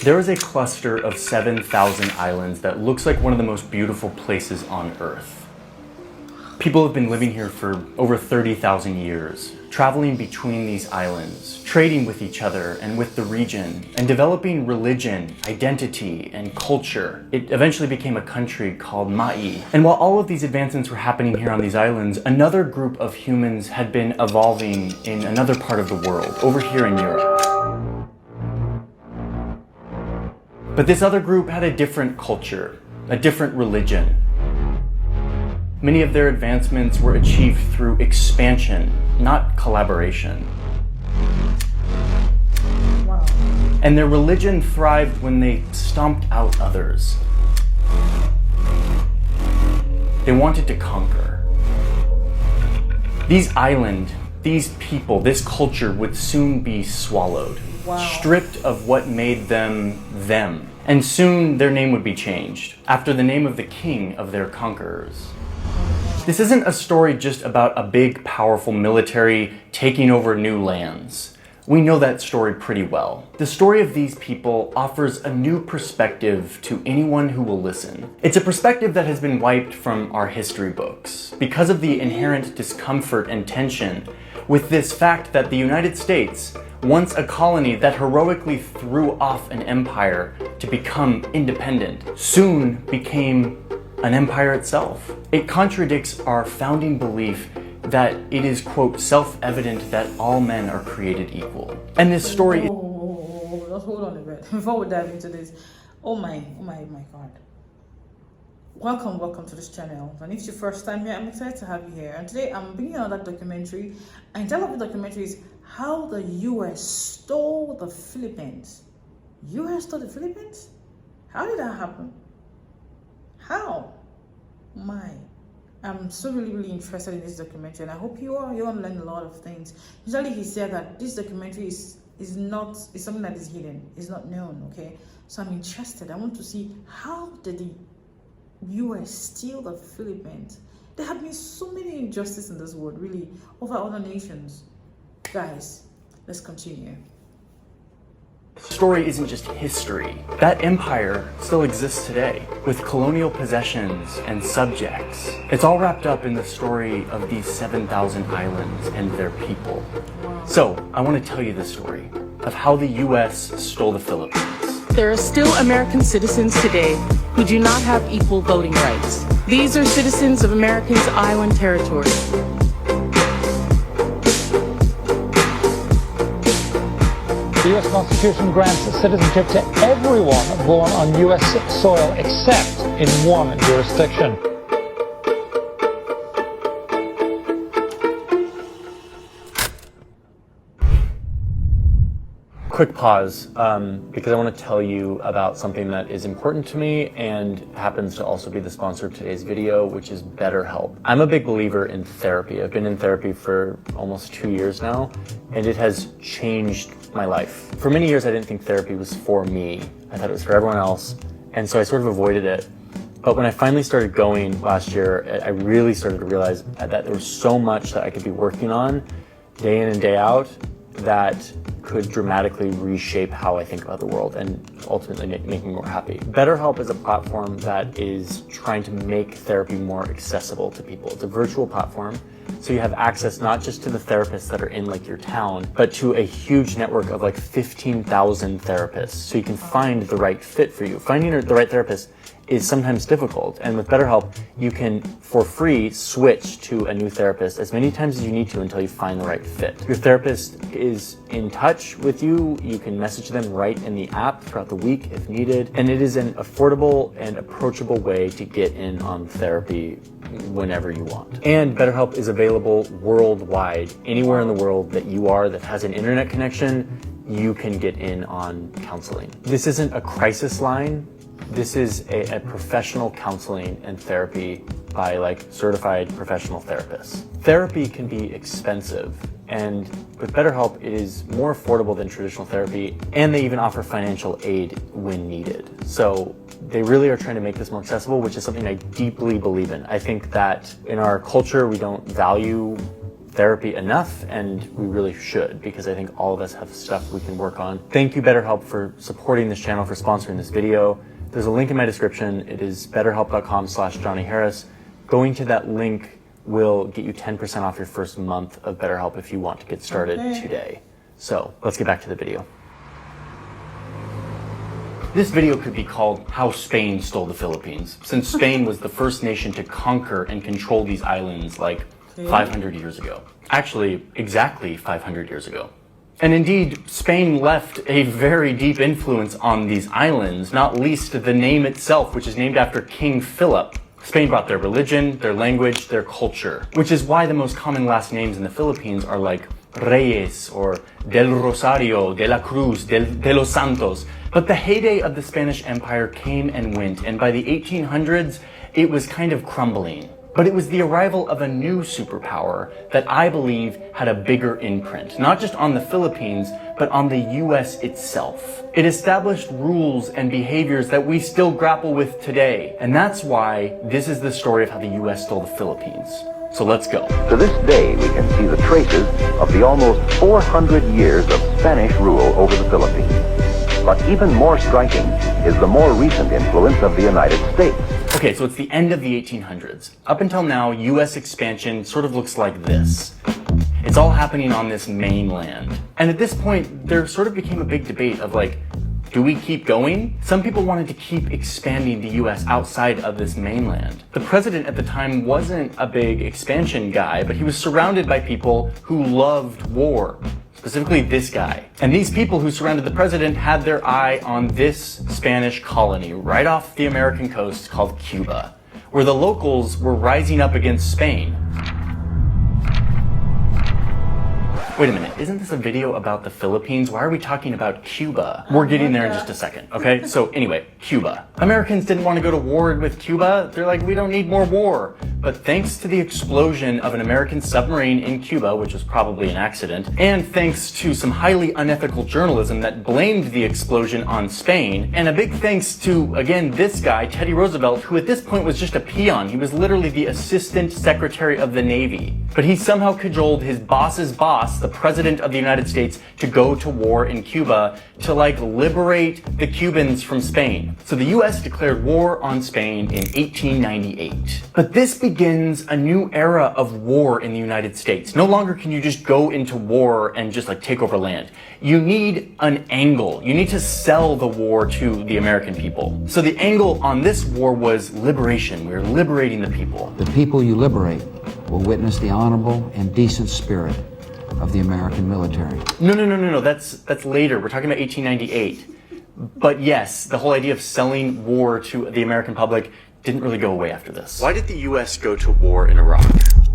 There is a cluster of 7,000 islands that looks like one of the most beautiful places on Earth. People have been living here for over 30,000 years, traveling between these islands, trading with each other and with the region, and developing religion, identity, and culture. It eventually became a country called Ma'i. And while all of these advancements were happening here on these islands, another group of humans had been evolving in another part of the world, over here in Europe. But this other group had a different culture, a different religion. Many of their advancements were achieved through expansion, not collaboration. Wow. And their religion thrived when they stomped out others. They wanted to conquer. These people, this culture would soon be swallowed, wow, stripped of what made them them. And soon their name would be changed, after the name of the king of their conquerors. This isn't a story just about a big, powerful military taking over new lands. We know that story pretty well. The story of these people offers a new perspective to anyone who will listen. It's a perspective that has been wiped from our history books because of the inherent discomfort and tension with this fact that the United States, once a colony that heroically threw off an empire to become independent, soon became an empire itself. It contradicts our founding belief that it is, quote, self-evident that all men are created equal. And this story... Just hold on a bit before we dive into this. Oh my God. Welcome to this channel. And if it's your first time here, I'm excited to have you here. And today I'm bringing another documentary. And the title of the documentary is How the US Stole the Philippines. US stole the Philippines? How did that happen? How? I'm so really interested in this documentary, and I hope you are. You're gonna learn a lot of things. Usually he said that this documentary is something that is hidden, is not known, okay? So I'm interested. I want to see, how did the US steal the Philippines? There have been so many injustices in this world, really, over other nations. Guys, let's continue. Story isn't just history. That empire still exists today, with colonial possessions and subjects. It's all wrapped up in the story of these 7,000 islands and their people. So, I want to tell you the story of how the US stole the Philippines. There are still American citizens today who do not have equal voting rights. These are citizens of America's island territory. The U.S. Constitution grants citizenship to everyone born on U.S. soil except in one jurisdiction. Quick pause, because I want to tell you about something that is important to me and happens to also be the sponsor of today's video, which is BetterHelp. I'm a big believer in therapy. I've been in therapy for almost 2 years now, and it has changed my life. For many years, I didn't think therapy was for me. I thought it was for everyone else, and so I sort of avoided it. But when I finally started going last year, I really started to realize that there was so much that I could be working on day in and day out that could dramatically reshape how I think about the world and ultimately make me more happy. BetterHelp is a platform that is trying to make therapy more accessible to people. It's a virtual platform, so you have access not just to the therapists that are in like your town, but to a huge network of like 15,000 therapists, so you can find the right fit for you. Finding the right therapist is sometimes difficult, and with BetterHelp, you can, for free, switch to a new therapist as many times as you need to until you find the right fit. Your therapist is in touch with you. You can message them right in the app throughout the week if needed, and it is an affordable and approachable way to get in on therapy whenever you want. And BetterHelp is available worldwide. Anywhere in the world that you are that has an internet connection, you can get in on counseling. This isn't a crisis line. This is a professional counseling and therapy by like certified professional therapists. Therapy can be expensive, and with BetterHelp, it is more affordable than traditional therapy, and they even offer financial aid when needed. So they really are trying to make this more accessible, which is something I deeply believe in. I think that in our culture, we don't value therapy enough, and we really should, because I think all of us have stuff we can work on. Thank you, BetterHelp, for supporting this channel, for sponsoring this video. There's a link in my description. It is betterhelp.com/JohnnyHarris. Going to that link will get you 10% off your first month of BetterHelp if you want to get started today. So let's get back to the video. This video could be called How Spain Stole the Philippines, since Spain was the first nation to conquer and control these islands like 500 years ago. Actually, exactly 500 years ago. And indeed, Spain left a very deep influence on these islands, not least the name itself, which is named after King Philip. Spain brought their religion, their language, their culture, which is why the most common last names in the Philippines are like Reyes or Del Rosario, De la Cruz, De los Santos. But the heyday of the Spanish Empire came and went, and by the 1800s, it was kind of crumbling. But it was the arrival of a new superpower that I believe had a bigger imprint, not just on the Philippines, but on the US itself. It established rules and behaviors that we still grapple with today. And that's why this is the story of how the US stole the Philippines. So let's go. To this day, we can see the traces of the almost 400 years of Spanish rule over the Philippines. But even more striking is the more recent influence of the United States. Okay, so it's the end of the 1800s. Up until now, US expansion sort of looks like this. It's all happening on this mainland. And at this point, there sort of became a big debate of like, do we keep going? Some people wanted to keep expanding the US outside of this mainland. The president at the time wasn't a big expansion guy, but he was surrounded by people who loved war. Specifically this guy. And these people who surrounded the president had their eye on this Spanish colony right off the American coast called Cuba, where the locals were rising up against Spain. Wait a minute, isn't this a video about the Philippines? Why are we talking about Cuba? We're getting there in just a second, okay? So anyway, Cuba. Americans didn't want to go to war with Cuba. They're like, we don't need more war. But thanks to the explosion of an American submarine in Cuba, which was probably an accident, and thanks to some highly unethical journalism that blamed the explosion on Spain, and a big thanks to, again, this guy, Teddy Roosevelt, who at this point was just a peon. He was literally the Assistant Secretary of the Navy. But he somehow cajoled his boss's boss, the President of the United States, to go to war in Cuba to like liberate the Cubans from Spain. So the US declared war on Spain in 1898. But this begins a new era of war in the United States. No longer can you just go into war and just like take over land. You need an angle. You need to sell the war to the American people. So the angle on this war was liberation. We were liberating the people. The people you liberate will witness the honorable and decent spirit of the American military. No. That's later. We're talking about 1898. But yes, the whole idea of selling war to the American public didn't really go away after this. Why did the US go to war in Iraq?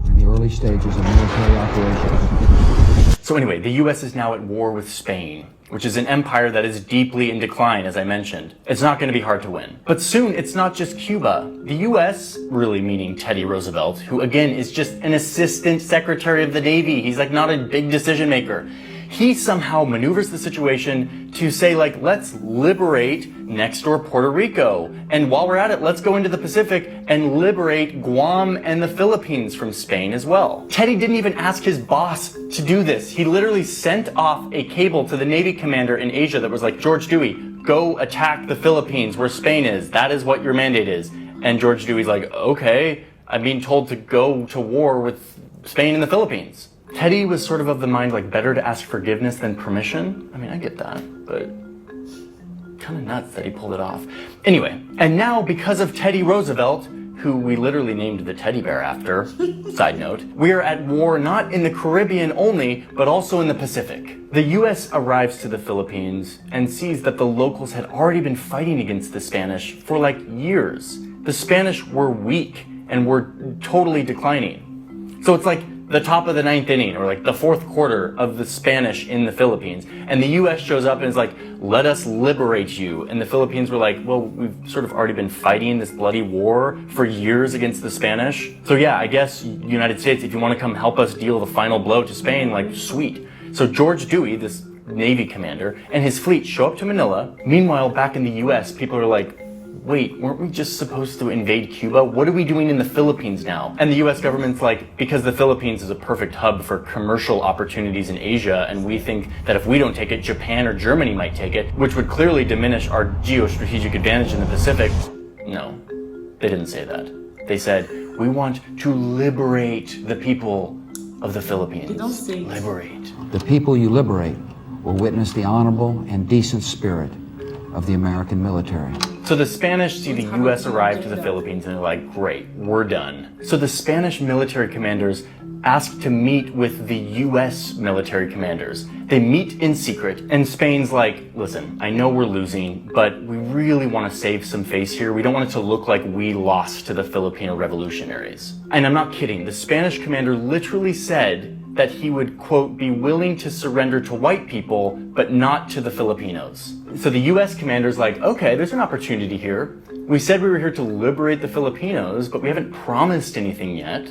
In the early stages of military operations. So anyway, the US is now at war with Spain, which is an empire that is deeply in decline, as I mentioned. It's not going to be hard to win. But soon, it's not just Cuba. The US, really meaning Teddy Roosevelt, who again is just an Assistant Secretary of the Navy. He's like not a big decision maker. He somehow maneuvers the situation to say like, let's liberate next door Puerto Rico. And while we're at it, let's go into the Pacific and liberate Guam and the Philippines from Spain as well. Teddy didn't even ask his boss to do this. He literally sent off a cable to the Navy commander in Asia that was like, George Dewey, go attack the Philippines where Spain is. That is what your mandate is. And George Dewey's like, okay, I'm being told to go to war with Spain and the Philippines. Teddy was sort of the mind like better to ask forgiveness than permission. I mean, I get that, but kind of nuts that he pulled it off. Anyway, and now because of Teddy Roosevelt, who we literally named the teddy bear after, side note, we are at war not in the Caribbean only, but also in the Pacific. The US arrives to the Philippines and sees that the locals had already been fighting against the Spanish for like years. The Spanish were weak and were totally declining. So it's like the top of the ninth inning or like the fourth quarter of the Spanish in the Philippines. And the US shows up and is like, let us liberate you. And the Philippines were like, well, we've sort of already been fighting this bloody war for years against the Spanish. So yeah, I guess United States, if you want to come help us deal the final blow to Spain, like sweet. So George Dewey, this Navy commander, and his fleet show up to Manila. Meanwhile, back in the US, people are like, wait, weren't we just supposed to invade Cuba? What are we doing in the Philippines now? And the US government's like, because the Philippines is a perfect hub for commercial opportunities in Asia, and we think that if we don't take it, Japan or Germany might take it, which would clearly diminish our geostrategic advantage in the Pacific. No, they didn't say that. They said, we want to liberate the people of the Philippines. They don't say it. Liberate. The people you liberate will witness the honorable and decent spirit of the American military. So the Spanish see the US arrive to the Philippines and they're like, great, we're done. So the Spanish military commanders asked to meet with the US military commanders. They meet in secret, and Spain's like, listen, I know we're losing, but we really want to save some face here. We don't want it to look like we lost to the Filipino revolutionaries. And I'm not kidding, the Spanish commander literally said that he would, quote, be willing to surrender to white people, but not to the Filipinos. So the US commander's like, okay, there's an opportunity here. We said we were here to liberate the Filipinos, but we haven't promised anything yet.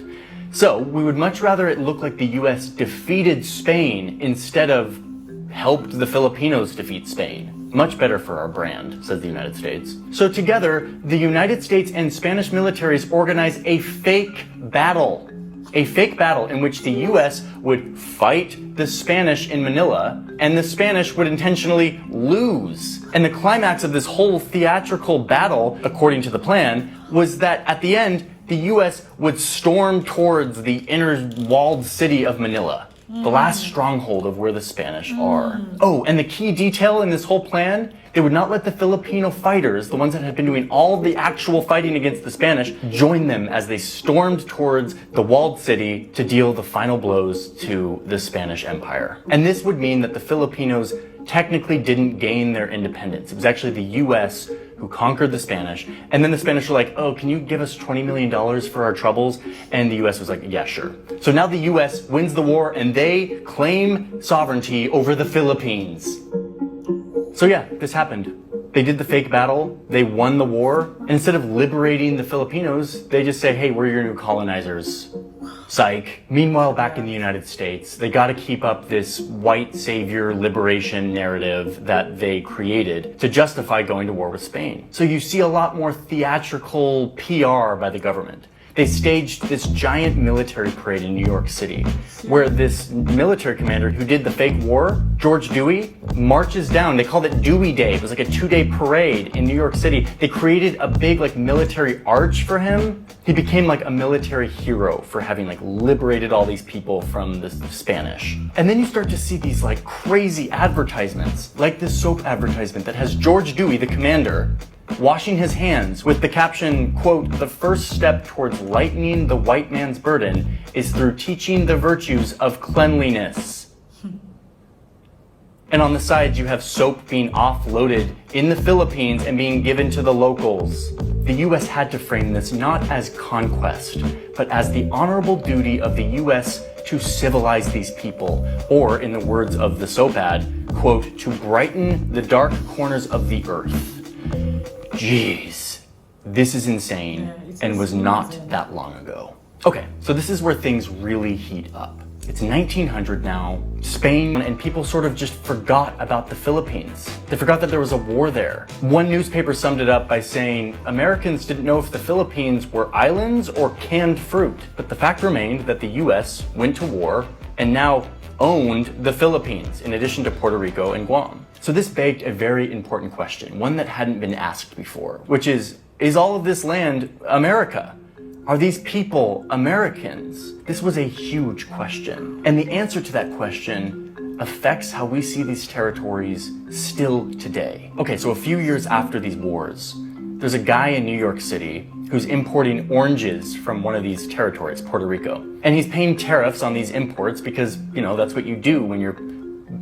So we would much rather it look like the US defeated Spain instead of helped the Filipinos defeat Spain. Much better for our brand, says the United States. So together, the United States and Spanish militaries organize a fake battle. A fake battle in which the US would fight the Spanish in Manila, and the Spanish would intentionally lose. And the climax of this whole theatrical battle, according to the plan, was that at the end, the US would storm towards the inner walled city of Manila, the last stronghold of where the Spanish are. Oh, and the key detail in this whole plan, they would not let the Filipino fighters, the ones that had been doing all of the actual fighting against the Spanish, join them as they stormed towards the walled city to deal the final blows to the Spanish Empire. And this would mean that the Filipinos technically didn't gain their independence. It was actually the US who conquered the Spanish. And then the Spanish were like, oh, can you give us $20 million for our troubles? And the US was like, yeah, sure. So now the US wins the war and they claim sovereignty over the Philippines. So yeah, this happened. They did the fake battle, they won the war, and instead of liberating the Filipinos, they just say, hey, we're your new colonizers. Psych. Meanwhile, back in the United States, they got to keep up this white savior liberation narrative that they created to justify going to war with Spain. So you see a lot more theatrical PR by the government. They staged this giant military parade in New York City, where this military commander who did the fake war, George Dewey, marches down. They called it Dewey Day. It was like a 2-day parade in New York City. They created a big military arch for him. He became like a military hero for having liberated all these people from the Spanish. And then you start to see these crazy advertisements, like this soap advertisement that has George Dewey, the commander, washing his hands with the caption, quote, the first step towards lightening the white man's burden is through teaching the virtues of cleanliness. And on the sides, you have soap being offloaded in the Philippines and being given to the locals. The US had to frame this not as conquest, but as the honorable duty of the US to civilize these people, or in the words of the soap ad, quote, to brighten the dark corners of the earth. Jeez, this is insane and was not that long ago. Okay, so this is where things really heat up. It's 1900 now, Spain, and people sort of just forgot about the Philippines. They forgot that there was a war there. One newspaper summed it up by saying, Americans didn't know if the Philippines were islands or canned fruit. But the fact remained that the US went to war and now owned the Philippines, in addition to Puerto Rico and Guam. So this begged a very important question, one that hadn't been asked before, which is all of this land America? Are these people Americans? This was a huge question. And the answer to that question affects how we see these territories still today. Okay, so a few years after these wars, there's a guy in New York City who's importing oranges from one of these territories, Puerto Rico. And he's paying tariffs on these imports because, that's what you do when you're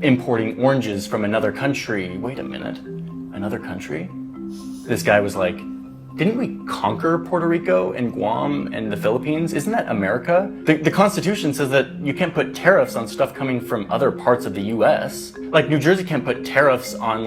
importing oranges from another country. Wait a minute, another country? This guy was like, didn't we conquer Puerto Rico and Guam and the Philippines? Isn't that America? The Constitution says that you can't put tariffs on stuff coming from other parts of the US. Like New Jersey can't put tariffs on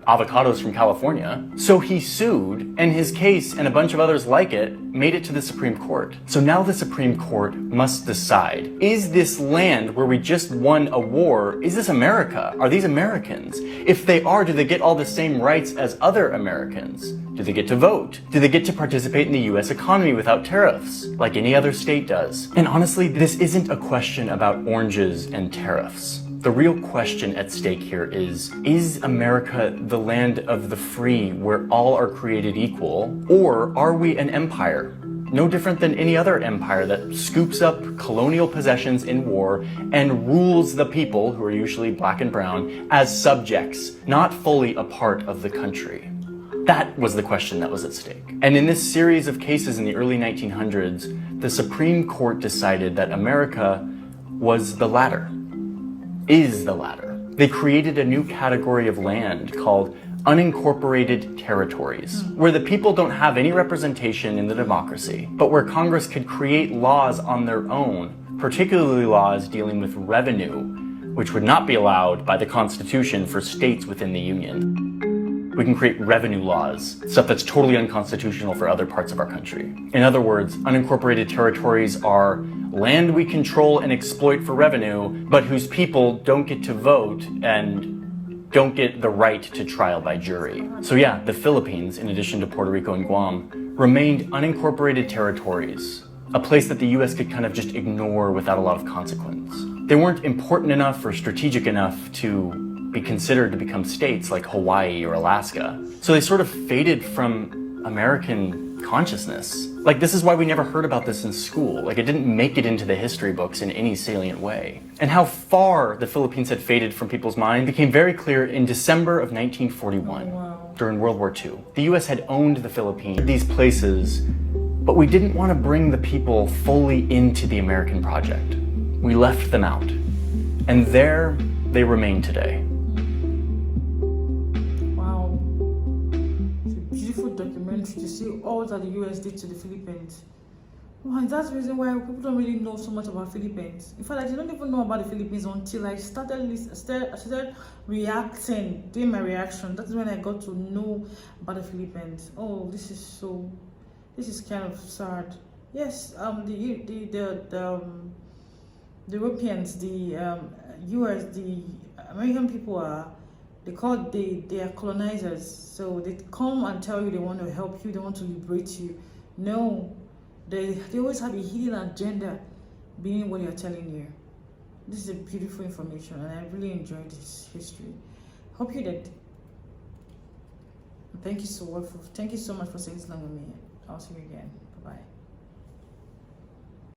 avocados from California. So he sued, and his case and a bunch of others like it made it to the Supreme Court. So now the Supreme Court must decide, is this land where we just won a war, is this America? Are these Americans? If they are, do they get all the same rights as other Americans? Do they get to vote? Do they get to participate in the US economy without tariffs, like any other state does? And honestly, this isn't a question about oranges and tariffs. The real question at stake here is America the land of the free where all are created equal, or are we an empire? No different than any other empire that scoops up colonial possessions in war and rules the people, who are usually black and brown, as subjects, not fully a part of the country. That was the question that was at stake. And in this series of cases in the early 1900s, the Supreme Court decided that America was the latter. Is the latter. They created a new category of land called unincorporated territories, where the people don't have any representation in the democracy, but where Congress could create laws on their own, particularly laws dealing with revenue, which would not be allowed by the Constitution for states within the Union. We can create revenue laws, stuff that's totally unconstitutional for other parts of our country. In other words, unincorporated territories are land we control and exploit for revenue, but whose people don't get to vote and don't get the right to trial by jury. So yeah, the Philippines, in addition to Puerto Rico and Guam, remained unincorporated territories, a place that the US could kind of just ignore without a lot of consequence. They weren't important enough or strategic enough to be considered to become states like Hawaii or Alaska. So they sort of faded from American consciousness. Like, this is why we never heard about this in school. Like, it didn't make it into the history books in any salient way. And how far the Philippines had faded from people's mind became very clear in December of 1941, during World War II. The US had owned the Philippines, these places, but we didn't want to bring the people fully into the American project. We left them out. And there they remain today. To see all that the US did to the Philippines. Well, and that's the reason why people don't really know so much about Philippines. In fact, I didn't even know about the Philippines until I started reacting, doing my reaction. That's when I got to know about the Philippines. Oh, this is kind of sad. Yes, the Europeans, the US, the American people are. They are colonizers, so they come and tell you they want to help you, they want to liberate you. No, they always have a hidden agenda being what they are telling you. This is a beautiful information, and I really enjoyed this history. Hope you did. Thank you so much for staying this long with me. I'll see you again. Bye bye.